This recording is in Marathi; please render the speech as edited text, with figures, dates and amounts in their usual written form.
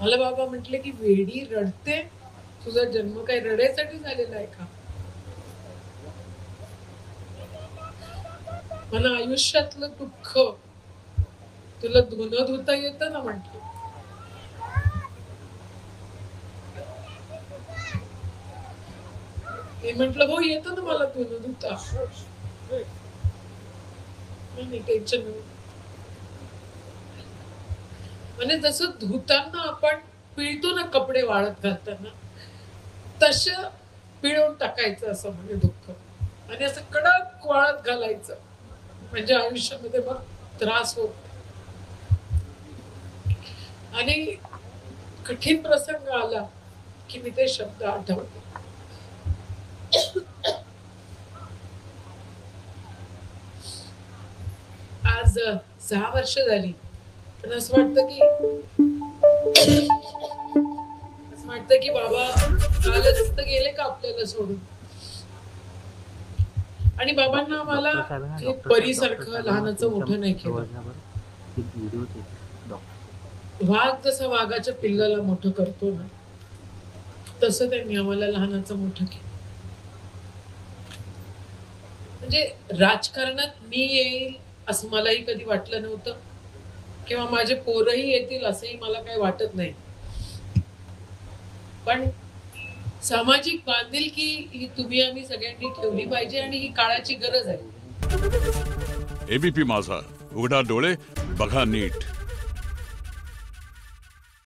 मला बाबा म्हटले की वेडी रडते, तुझा जन्म काही रडायसाठी झालेला आहे का? मला आयुष्यातलं दुःख तुला धुणं धुता येतं ना म्हटलं. मी म्हटलं हो येतं ना मला धुणं धुता. नाही टेन्शन नाही. म्हणजे जसं धुताना आपण पिळतो ना कपडे वाळत घालताना, तसं पिळून टाकायचं असं म्हणजे दुःख, आणि असं कडक वाळत घालायचं, म्हणजे आयुष्यामध्ये मग त्रास होत नाही. आणि कठीण प्रसंग आला की मी ते शब्द आठवते. आज 6 वर्ष झाली, पण असं वाटतं की बाबा कालच तर गेले का आपल्याला सोडून. आणि बाबांना मला हे परीसारखं लहानाचं मोठं नाही केलं. वाघ जसा वाघाच्या पिल्लाला मोठं करतो ना, तसं त्यांनी आम्हाला लहानाचं मोठं केलं. म्हणजे राजकारणात मी येईल असं मलाही कधी वाटलं नव्हतं, किंवा माझे पोरही येतील असंही मला काही वाटत नाही. पण सामाजिक बांधिलकी ही तुम्ही आम्ही सगळ्यांनी ठेवली पाहिजे, आणि ही काळाची गरज आहे. एबीपी माझा, उघडा डोळे बघा नीट.